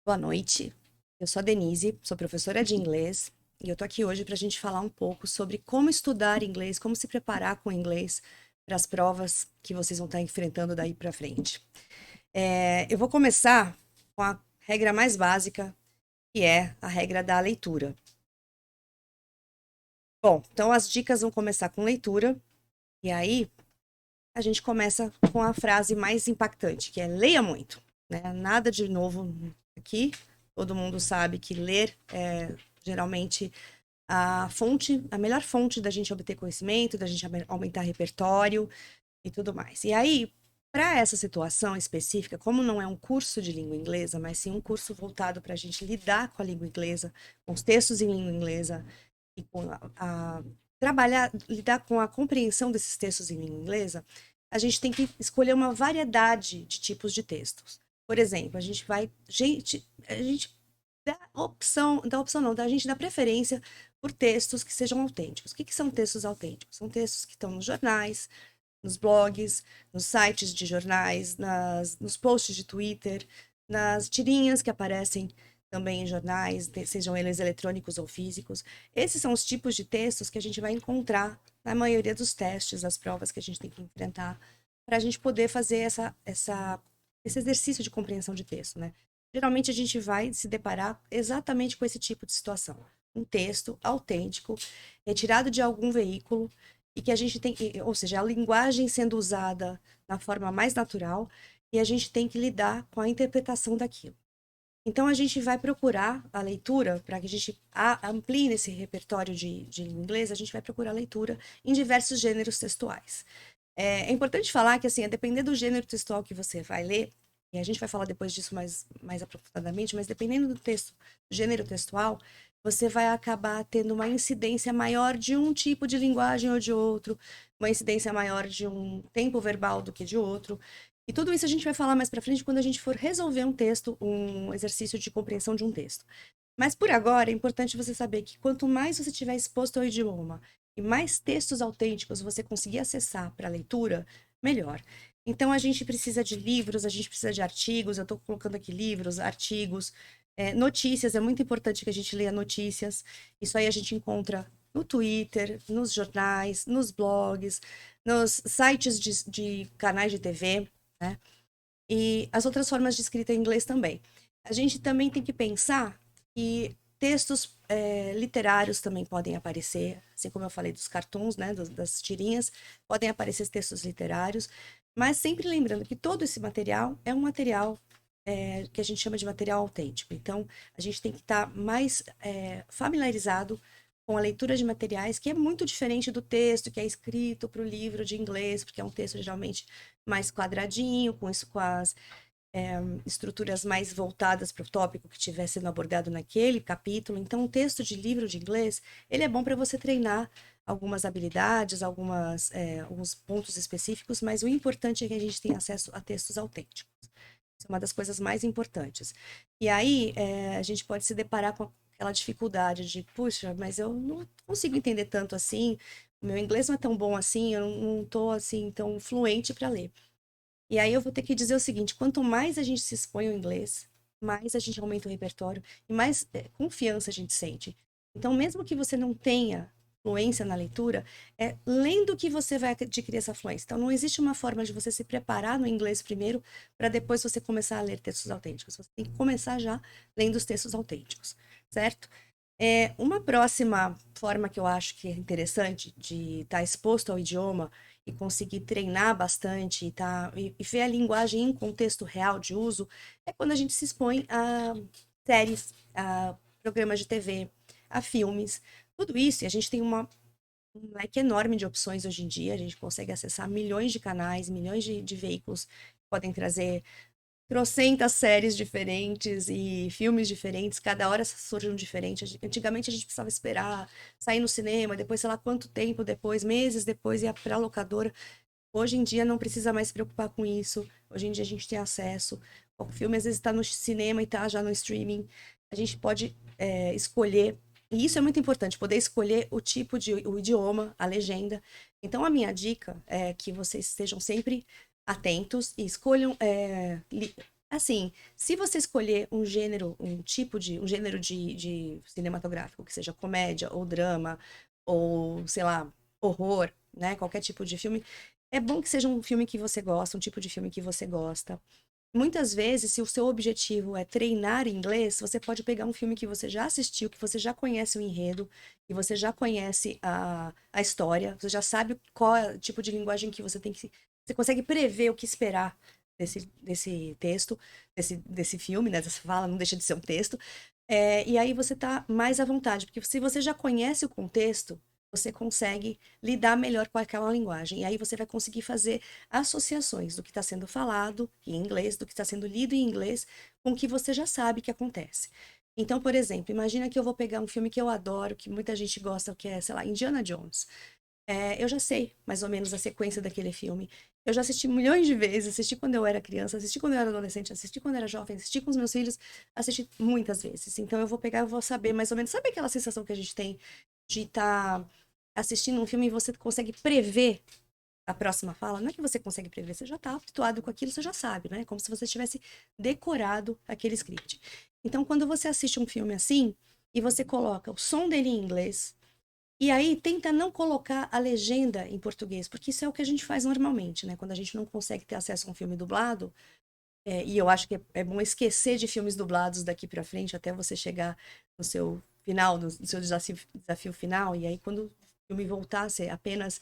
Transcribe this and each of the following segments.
Boa noite, eu sou a Denise, sou professora de inglês e eu tô aqui hoje para a gente falar um pouco sobre como estudar inglês, como se preparar com o inglês para as provas que vocês vão estar enfrentando daí para frente. Eu vou começar com a regra mais básica, que é a regra da leitura. Bom, então as dicas vão começar com leitura e aí a gente começa com a frase mais impactante, que é leia muito, né? Nada de novo aqui. Todo mundo sabe que ler é geralmente a melhor fonte da gente obter conhecimento, da gente aumentar repertório e tudo mais. E aí, para essa situação específica, como não é um curso de língua inglesa, mas sim um curso voltado para a gente lidar com a língua inglesa, com os textos em língua inglesa e com trabalhar, lidar com a compreensão desses textos em língua inglesa, a gente tem que escolher uma variedade de tipos de textos. Por exemplo, a gente dá opção não, a gente dá preferência por textos que sejam autênticos. O que são textos autênticos? São textos que estão nos jornais, nos blogs, nos sites de jornais, nos posts de Twitter, nas tirinhas que aparecem também em jornais, sejam eles eletrônicos ou físicos. Esses são os tipos de textos que a gente vai encontrar na maioria dos testes, das provas que a gente tem que enfrentar, para a gente poder fazer esse exercício de compreensão de texto, né? Geralmente a gente vai se deparar exatamente com esse tipo de situação. Um texto autêntico, retirado de algum veículo, e que a gente tem, ou seja, a linguagem sendo usada na forma mais natural, e a gente tem que lidar com a interpretação daquilo. Então, a gente vai procurar a leitura, para que a gente amplie esse repertório de inglês, a gente vai procurar a leitura em diversos gêneros textuais. É importante falar que, assim, a depender do gênero textual que você vai ler, e a gente vai falar depois disso mais aprofundadamente, mas dependendo do texto, do gênero textual, você vai acabar tendo uma incidência maior de um tipo de linguagem ou de outro, uma incidência maior de um tempo verbal do que de outro. E tudo isso a gente vai falar mais para frente quando a gente for resolver um texto, um exercício de compreensão de um texto. Mas por agora é importante você saber que quanto mais você estiver exposto ao idioma e mais textos autênticos você conseguir acessar para leitura, melhor. Então a gente precisa de livros, a gente precisa de artigos, eu estou colocando aqui livros, artigos, notícias, é muito importante que a gente leia notícias. Isso aí a gente encontra no Twitter, nos jornais, nos blogs, nos sites de canais de TV, né? E as outras formas de escrita em inglês também. A gente também tem que pensar que textos literários também podem aparecer, assim como eu falei dos cartoons, né, das tirinhas, podem aparecer textos literários, mas sempre lembrando que todo esse material é um material que a gente chama de material autêntico. Então, a gente tem que estar mais familiarizado com a leitura de materiais, que é muito diferente do texto que é escrito para o livro de inglês, porque é um texto geralmente mais quadradinho, com isso, com as estruturas mais voltadas para o tópico que estiver sendo abordado naquele capítulo. Então, o texto de livro de inglês, ele é bom para você treinar algumas habilidades, alguns pontos específicos, mas o importante é que a gente tenha acesso a textos autênticos. Isso é uma das coisas mais importantes. E aí, a gente pode se deparar com aquela dificuldade de, puxa, mas eu não consigo entender tanto assim, o meu inglês não é tão bom assim, eu não estou assim tão fluente para ler. E aí eu vou ter que dizer o seguinte: quanto mais a gente se expõe ao inglês, mais a gente aumenta o repertório e mais confiança a gente sente. Então, mesmo que você não tenha fluência na leitura, é lendo que você vai adquirir essa fluência. Então, não existe uma forma de você se preparar no inglês primeiro para depois você começar a ler textos autênticos. Você tem que começar já lendo os textos autênticos, certo? Uma próxima forma que eu acho que é interessante de estar exposto ao idioma e conseguir treinar bastante e ver a linguagem em contexto real de uso é quando a gente se expõe a séries, a programas de TV, a filmes, tudo isso. E a gente tem um leque enorme de opções hoje em dia, a gente consegue acessar milhões de canais, milhões de veículos que podem trazer trocentas séries diferentes e filmes diferentes, cada hora surge um diferente. Antigamente a gente precisava esperar sair no cinema, depois sei lá quanto tempo depois, meses depois ia para a locadora. Hoje em dia não precisa mais se preocupar com isso. Hoje em dia a gente tem acesso. O filme às vezes está no cinema e está já no streaming. A gente pode escolher, e isso é muito importante, poder escolher o idioma, a legenda. Então a minha dica é que vocês estejam sempre atentos e escolham Assim, se você escolher um gênero, um gênero de cinematográfico, que seja comédia ou drama, ou, sei lá, horror, né? Qualquer tipo de filme, é bom que seja um filme que você gosta, um tipo de filme que você gosta. Muitas vezes, se o seu objetivo é treinar inglês, você pode pegar um filme que você já assistiu, que você já conhece o enredo, que você já conhece a história, você já sabe qual é o tipo de linguagem que você tem que. Você consegue prever o que esperar desse texto, desse filme, né? Dessa fala, não deixa de ser um texto. E aí você tá mais à vontade, porque se você já conhece o contexto, você consegue lidar melhor com aquela linguagem. E aí você vai conseguir fazer associações do que está sendo falado em inglês, do que está sendo lido em inglês, com o que você já sabe que acontece. Então, por exemplo, imagina que eu vou pegar um filme que eu adoro, que muita gente gosta, que é, sei lá, Indiana Jones. Eu já sei mais ou menos a sequência daquele filme. Eu já assisti milhões de vezes, assisti quando eu era criança, assisti quando eu era adolescente, assisti quando eu era jovem, assisti com os meus filhos, assisti muitas vezes. Então eu vou pegar, eu vou saber mais ou menos. Sabe aquela sensação que a gente tem de estar assistindo um filme e você consegue prever a próxima fala? Não é que você consegue prever, você já está habituado com aquilo, você já sabe, né? Como se você tivesse decorado aquele script. Então, quando você assiste um filme assim e você coloca o som dele em inglês, e aí tenta não colocar a legenda em português, porque isso é o que a gente faz normalmente, né? Quando a gente não consegue ter acesso a um filme dublado, e eu acho que é bom esquecer de filmes dublados daqui para frente até você chegar no seu final, no seu desafio final, e aí quando o filme voltar a ser apenas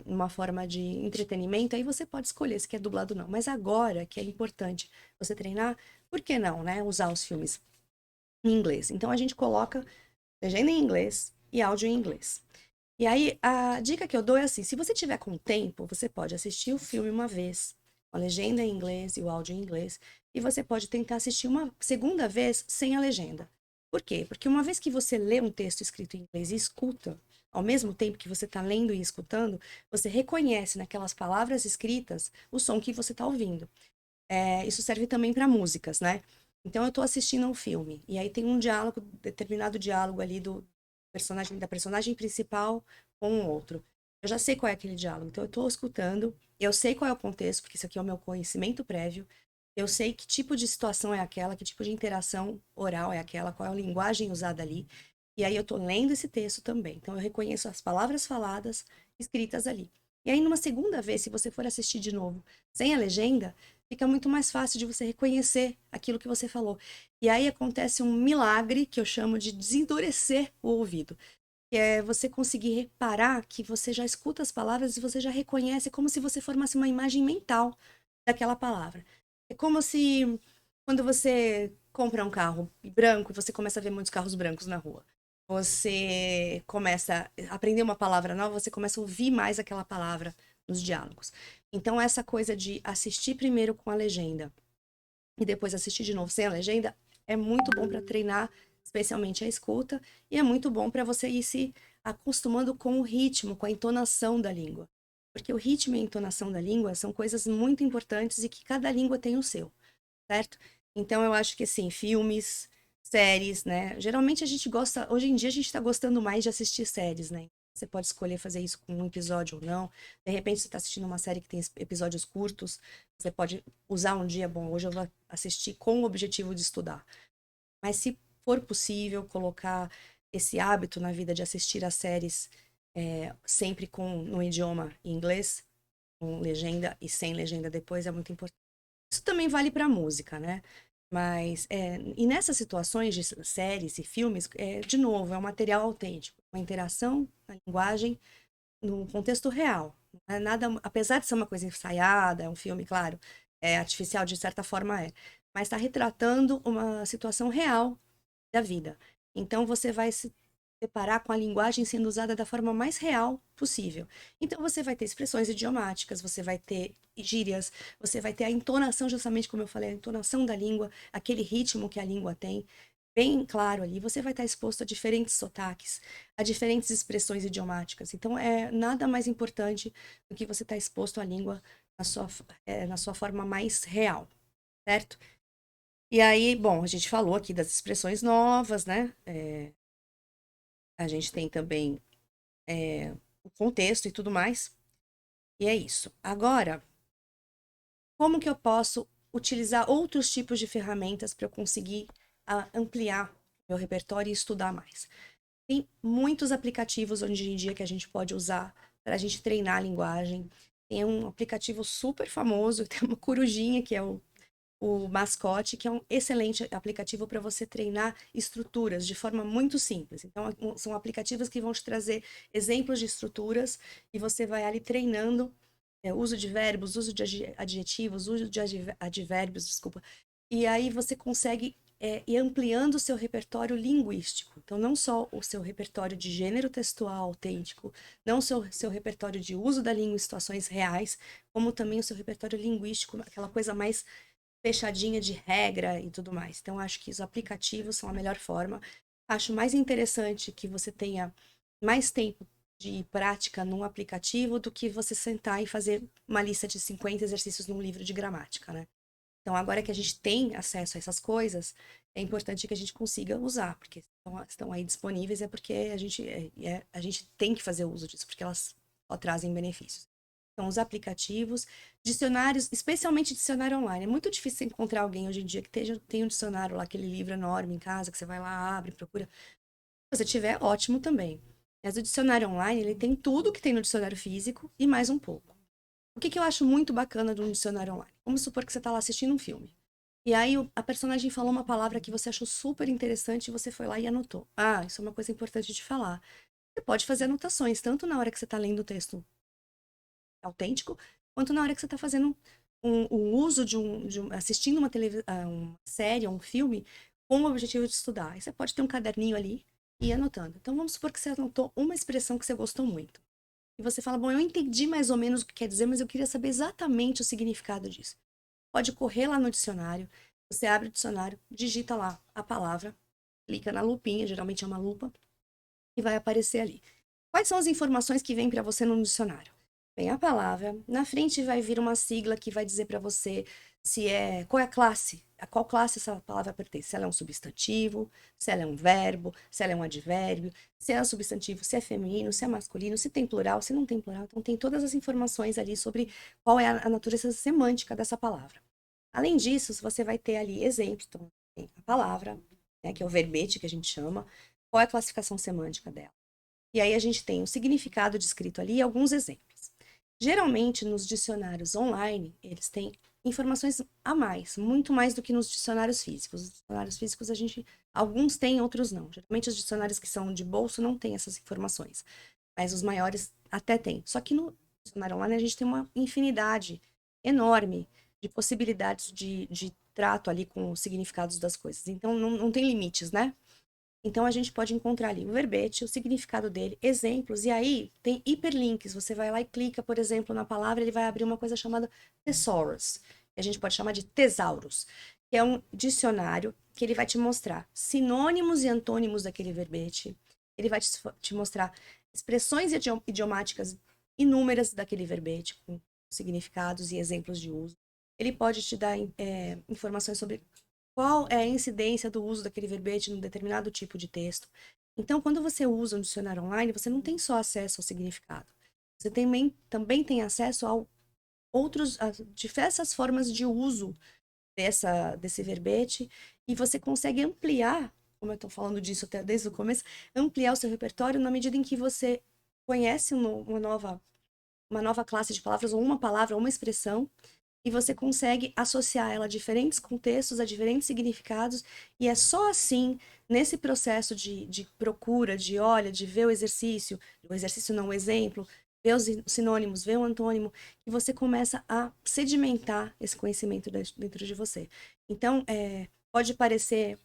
uma forma de entretenimento, aí você pode escolher se quer dublado ou não. Mas agora que é importante você treinar, por que não, né? Usar os filmes em inglês. Então a gente coloca legenda em inglês e áudio em inglês. E aí, a dica que eu dou é assim: se você tiver com tempo, você pode assistir o filme uma vez, com a legenda em inglês e o áudio em inglês, e você pode tentar assistir uma segunda vez sem a legenda. Por quê? Porque uma vez que você lê um texto escrito em inglês e escuta, ao mesmo tempo que você está lendo e escutando, você reconhece naquelas palavras escritas o som que você está ouvindo. Isso serve também para músicas, né? Então eu estou assistindo a um filme e aí tem um diálogo, determinado diálogo ali do personagem da personagem principal com um outro. Eu já sei qual é aquele diálogo, então eu estou escutando, eu sei qual é o contexto, porque isso aqui é o meu conhecimento prévio. Eu sei que tipo de situação é aquela, que tipo de interação oral é aquela, qual é a linguagem usada ali. E aí eu estou lendo esse texto também. Então eu reconheço as palavras faladas, escritas ali. E aí numa segunda vez, se você for assistir de novo sem a legenda, fica muito mais fácil de você reconhecer aquilo que você falou. E aí acontece um milagre que eu chamo de desendurecer o ouvido, que é você conseguir reparar que você já escuta as palavras e você já reconhece como se você formasse uma imagem mental daquela palavra. É como se quando você compra um carro branco e você começa a ver muitos carros brancos na rua. Você começa a aprender uma palavra nova, você começa a ouvir mais aquela palavra nos diálogos. Então, essa coisa de assistir primeiro com a legenda e depois assistir de novo sem a legenda é muito bom para treinar, especialmente a escuta, e é muito bom para você ir se acostumando com o ritmo, com a entonação da língua. Porque o ritmo e a entonação da língua são coisas muito importantes e que cada língua tem o seu, certo? Então eu acho que assim, filmes, séries, né? Geralmente a gente gosta, hoje em dia a gente tá gostando mais de assistir séries, né? Você pode escolher fazer isso com um episódio ou não. De repente você está assistindo uma série que tem episódios curtos, você pode usar um dia, bom, hoje eu vou assistir com o objetivo de estudar. Mas se for possível colocar esse hábito na vida de assistir as séries sempre com no idioma inglês, com legenda e sem legenda depois, é muito importante. Isso também vale para música, né? Mas, e nessas situações de séries e filmes, de novo, é um material autêntico, uma interação na linguagem, no contexto real. Não é nada, apesar de ser uma coisa ensaiada, é um filme, claro, é artificial de certa forma mas está retratando uma situação real da vida. Então você vai se deparar com a linguagem sendo usada da forma mais real possível. Então você vai ter expressões idiomáticas, você vai ter gírias, você vai ter a entonação, justamente como eu falei, a entonação da língua, aquele ritmo que a língua tem, bem claro ali. Você vai estar exposto a diferentes sotaques, a diferentes expressões idiomáticas. Então é nada mais importante do que você estar exposto à língua na sua forma mais real, certo? E aí, bom, a gente falou aqui das expressões novas, né? A gente tem também o contexto e tudo mais. E é isso. Agora, como que eu posso utilizar outros tipos de ferramentas para eu conseguir ampliar meu repertório e estudar mais. Tem muitos aplicativos hoje em dia que a gente pode usar para a gente treinar a linguagem. Tem um aplicativo super famoso, tem uma corujinha que é o Mascote, que é um excelente aplicativo para você treinar estruturas de forma muito simples. Então, são aplicativos que vão te trazer exemplos de estruturas e você vai ali treinando uso de verbos, uso de adjetivos, uso de advérbios, desculpa. E aí você consegue ir ampliando o seu repertório linguístico. Então, não só o seu repertório de gênero textual autêntico, não o seu repertório de uso da língua em situações reais, como também o seu repertório linguístico, aquela coisa mais fechadinha de regra e tudo mais. Então, acho que os aplicativos são a melhor forma. Acho mais interessante que você tenha mais tempo de prática num aplicativo do que você sentar e fazer uma lista de 50 exercícios num livro de gramática, né? Então, agora que a gente tem acesso a essas coisas, é importante que a gente consiga usar, porque estão aí disponíveis, é porque a gente tem que fazer uso disso, porque elas só trazem benefícios. Então, os aplicativos, dicionários, especialmente dicionário online. É muito difícil encontrar alguém hoje em dia que tenha um dicionário lá, aquele livro enorme em casa, que você vai lá, abre, procura. Se você tiver, ótimo também. Mas o dicionário online, ele tem tudo que tem no dicionário físico e mais um pouco. O que eu acho muito bacana de um dicionário online? Vamos supor que você está lá assistindo um filme. E aí a personagem falou uma palavra que você achou super interessante e você foi lá e anotou. Ah, isso é uma coisa importante de falar. Você pode fazer anotações, tanto na hora que você está lendo o texto autêntico, quanto na hora que você está fazendo um uso assistindo uma série ou um filme com o objetivo de estudar. Aí você pode ter um caderninho ali e ir anotando. Então vamos supor que você anotou uma expressão que você gostou muito. E você fala, bom, eu entendi mais ou menos o que quer dizer, mas eu queria saber exatamente o significado disso. Pode correr lá no dicionário, você abre o dicionário, digita lá a palavra, clica na lupinha, geralmente é uma lupa, e vai aparecer ali. Quais são as informações que vêm para você no dicionário? Vem a palavra, na frente vai vir uma sigla que vai dizer para você qual é a classe, a qual classe essa palavra pertence, se ela é um substantivo, se ela é um verbo, se ela é um advérbio, se é um substantivo, se é feminino, se é masculino, se tem plural, se não tem plural. Então tem todas as informações ali sobre qual é a natureza semântica dessa palavra. Além disso, você vai ter ali exemplos, então tem a palavra, né, que é o verbete que a gente chama, qual é a classificação semântica dela. E aí a gente tem o significado descrito ali e alguns exemplos. Geralmente, nos dicionários online, eles têm informações a mais, muito mais do que nos dicionários físicos. Os dicionários físicos, alguns têm, outros não. Geralmente, os dicionários que são de bolso não têm essas informações, mas os maiores até têm. Só que no dicionário online, a gente tem uma infinidade enorme de possibilidades de trato ali com os significados das coisas. Então, não tem limites, né? Então a gente pode encontrar ali o verbete, o significado dele, exemplos, e aí tem hiperlinks. Você vai lá e clica, por exemplo, na palavra, ele vai abrir uma coisa chamada thesaurus, que a gente pode chamar de tesauros, que é um dicionário que ele vai te mostrar sinônimos e antônimos daquele verbete. Ele vai te mostrar expressões idiomáticas inúmeras daquele verbete, com significados e exemplos de uso. Ele pode te dar informações sobre qual é a incidência do uso daquele verbete num determinado tipo de texto. Então, quando você usa um dicionário online, você não tem só acesso ao significado. Você também tem acesso a diversas formas de uso desse verbete e você consegue ampliar, como eu estou falando disso até desde o começo, ampliar o seu repertório na medida em que você conhece uma nova classe de palavras, ou uma palavra, ou uma expressão, e você consegue associar ela a diferentes contextos, a diferentes significados, e é só assim, nesse processo de procura, de ver o exercício não, o exemplo, ver os sinônimos, ver o antônimo, que você começa a sedimentar esse conhecimento dentro de você. Então, pode parecer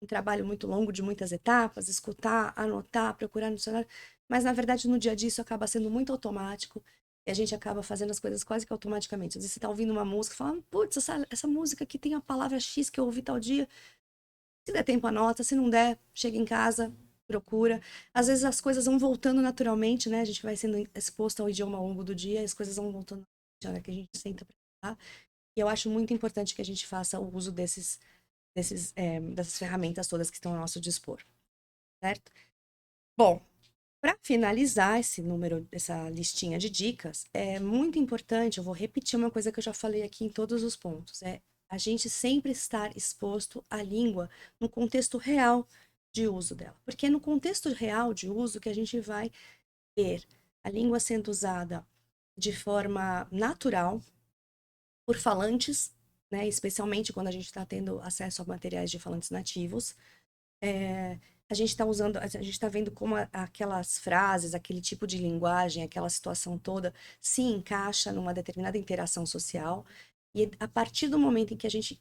um trabalho muito longo, de muitas etapas, escutar, anotar, procurar no dicionário, mas na verdade no dia a dia isso acaba sendo muito automático, e a gente acaba fazendo as coisas quase que automaticamente. Às vezes você tá ouvindo uma música e fala, putz, essa música aqui tem a palavra X que eu ouvi tal dia. Se der tempo, anota. Se não der, chega em casa, procura. Às vezes as coisas vão voltando naturalmente, né? A gente vai sendo exposto ao idioma ao longo do dia e as coisas vão voltando na hora que a gente senta pra estudar. E eu acho muito importante que a gente faça o uso dessas ferramentas todas que estão ao nosso dispor, certo? Bom, para finalizar essa listinha de dicas, é muito importante, eu vou repetir uma coisa que eu já falei aqui em todos os pontos, é a gente sempre estar exposto à língua no contexto real de uso dela. Porque é no contexto real de uso que a gente vai ver a língua sendo usada de forma natural por falantes, né? Especialmente quando a gente está tendo acesso a materiais de falantes nativos. A gente está usando, a gente está vendo como aquelas frases, aquele tipo de linguagem, aquela situação toda se encaixa numa determinada interação social. E a partir do momento em que a gente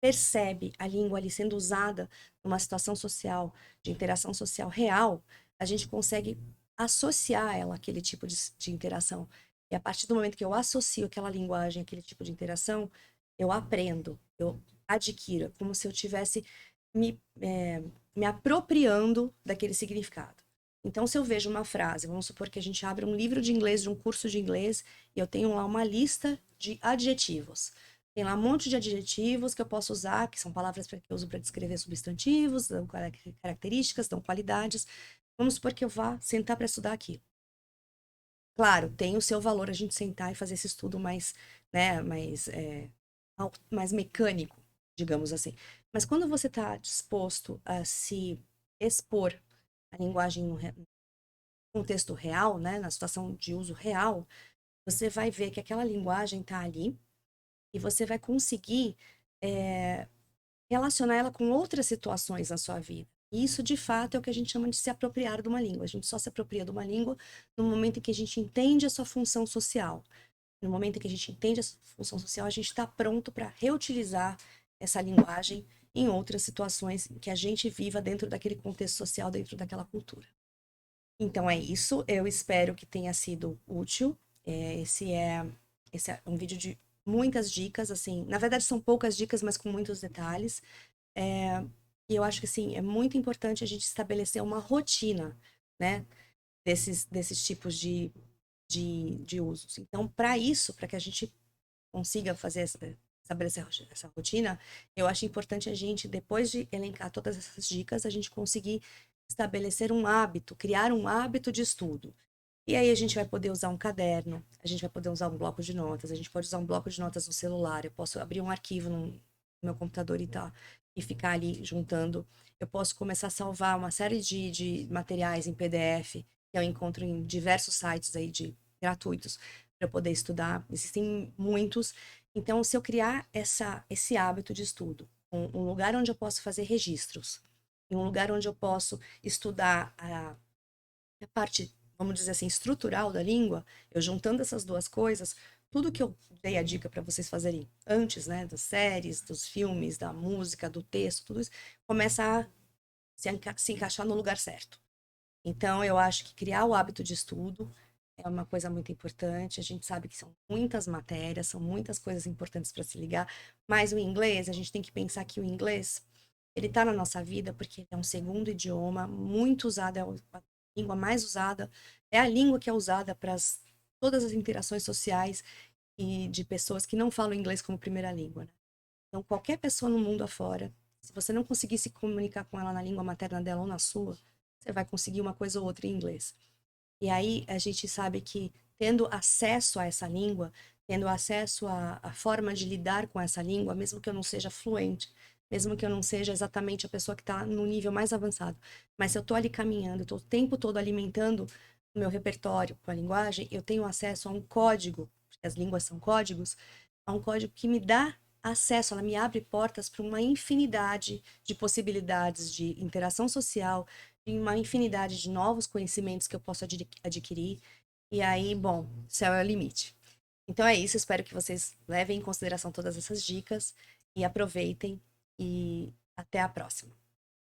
percebe a língua ali sendo usada numa situação social, de interação social real, a gente consegue associar ela àquele tipo de interação. E a partir do momento que eu associo aquela linguagem àquele tipo de interação, eu aprendo, eu adquiro, é como se eu tivesse me, me apropriando daquele significado. Então, se eu vejo uma frase, vamos supor que a gente abre um livro de inglês, de um curso de inglês, e eu tenho lá uma lista de adjetivos. Tem lá um monte de adjetivos que eu posso usar, que são palavras que eu uso para descrever substantivos, dão características, dão qualidades. Vamos supor que eu vá sentar para estudar aquilo. Claro, tem o seu valor a gente sentar e fazer esse estudo mais, né, mais mecânico, digamos assim. Mas quando você está disposto a se expor à linguagem no contexto real, né, na situação de uso real, você vai ver que aquela linguagem está ali e você vai conseguir é, relacionar ela com outras situações na sua vida. E isso, de fato, é o que a gente chama de se apropriar de uma língua. A gente só se apropria de uma língua no momento em que a gente entende a sua função social. No momento em que a gente entende a sua função social, a gente está pronto para reutilizar essa linguagem em outras situações que a gente viva dentro daquele contexto social, dentro daquela cultura. Então é isso. Eu espero que tenha sido útil. Esse é um vídeo de muitas dicas, assim. Na verdade, são poucas dicas, mas com muitos detalhes. E eu acho que, assim, é muito importante a gente estabelecer uma rotina, né? Desses tipos de usos. Então, para isso, para que a gente consiga estabelecer essa rotina, eu acho importante a gente, depois de elencar todas essas dicas, a gente conseguir estabelecer um hábito, criar um hábito de estudo. E aí a gente vai poder usar um caderno, a gente vai poder usar um bloco de notas, a gente pode usar um bloco de notas no celular, eu posso abrir um arquivo no meu computador e ficar ali juntando. Eu posso começar a salvar uma série de materiais em PDF que eu encontro em diversos sites aí gratuitos para poder estudar. Existem muitos. Então, se eu criar esse hábito de estudo, um lugar onde eu posso fazer registros, e um lugar onde eu posso estudar a parte, vamos dizer assim, estrutural da língua, eu juntando essas duas coisas, tudo que eu dei a dica para vocês fazerem antes, né, das séries, dos filmes, da música, do texto, tudo isso, começa a se encaixar no lugar certo. Então, eu acho que criar o hábito de estudo é uma coisa muito importante. A gente sabe que são muitas matérias, são muitas coisas importantes para se ligar, mas o inglês, a gente tem que pensar que o inglês, ele está na nossa vida porque ele é um segundo idioma muito usado, é a língua mais usada, é a língua que é usada para todas as interações sociais e de pessoas que não falam inglês como primeira língua, né? Então, qualquer pessoa no mundo afora, se você não conseguir se comunicar com ela na língua materna dela ou na sua, você vai conseguir uma coisa ou outra em inglês. E aí a gente sabe que tendo acesso a essa língua, tendo acesso à forma de lidar com essa língua, mesmo que eu não seja fluente, mesmo que eu não seja exatamente a pessoa que está no nível mais avançado, mas se eu estou ali caminhando, estou o tempo todo alimentando o meu repertório com a linguagem, eu tenho acesso a um código, porque as línguas são códigos, a um código que me dá acesso, ela me abre portas para uma infinidade de possibilidades de interação social, de uma infinidade de novos conhecimentos que eu posso adquirir. E aí, bom, céu é o limite. Então é isso, espero que vocês levem em consideração todas essas dicas e aproveitem e até a próxima.